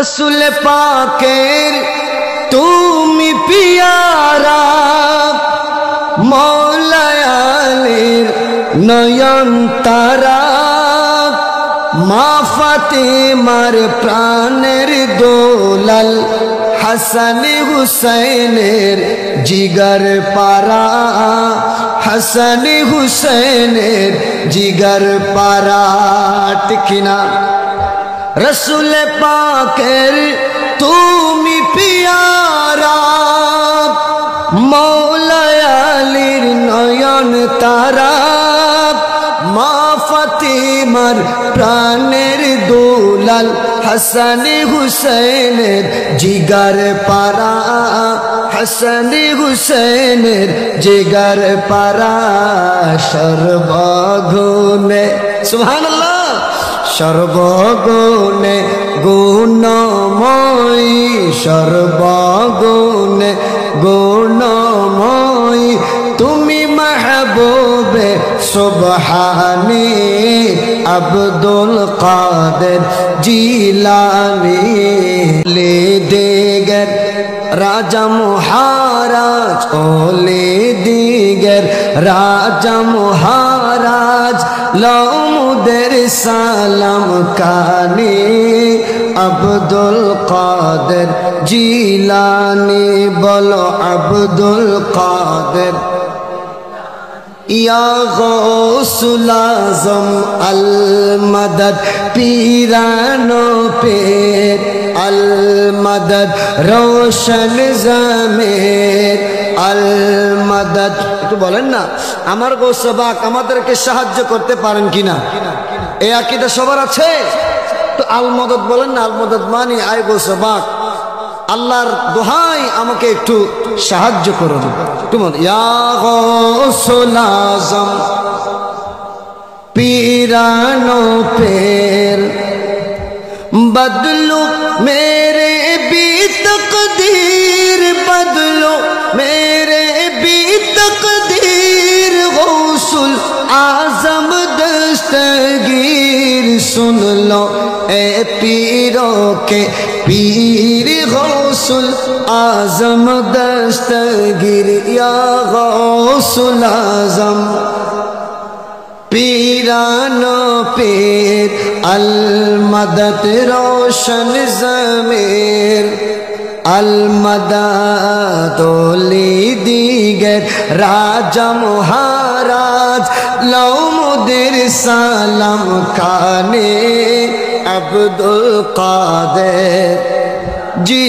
रसूल पाकेर तुमी पियारा मौला आलीर नयन तारा मा फातिमार प्राणेर दोलाल हसन हुसैनेर जिगर पारा हसन हुसैनेर जिगर पारा टिकिना रसूल पाकेर तुमी पियारा मौला आलीर नयन तारा मा फातिमार प्राणेर दोलाल हसन हुसैनेर जिगर पारा हसन हुसैनेर जिगर पारा सर्वगुणे सुबहानाल्लाह सर्वगुणे गुणमयी सर्वगुणे गुणमयी तुमी महबूबे सुबहानी अब्दुल कादिर जिलानी ले देगर राजा महाराज ओले दिगर राजा महाराज लौमुदेर सालाम कानी अब्दुल कादिर जिलानी बोलो अब्दुल कादिर या गौसुल आज़म अल मदद पीरानो पेर अल मदद रोशन ज़मीर अल मदद একটু বলেন না আমার গৌসে পাক আমাদেরকে সাহায্য করতে পারেন কিনা এই আকীদা সবার আছে তো আল মদদ বলেন না আল মদদ মানে আয় গৌসে পাক আল্লাহর দোহাই আমাকে একটু সাহায্য করুন তুমি ইয়া গৌসুল আযম পীরানো পের बदलो मेरे भी तकदीर बदलो मेरे भी तकदीर गौसुल आज़म दस्तगीर सुन लो ए पीरों के पीर गौसुल आज़म दस्तगीर या गौसुल आज़म पीरानो पीर अल मदद रोशन ज़मीर अल मदद ओली दीगर राजा महाराज लौमुदेर सालाम खाने अब्दुल कादिर जी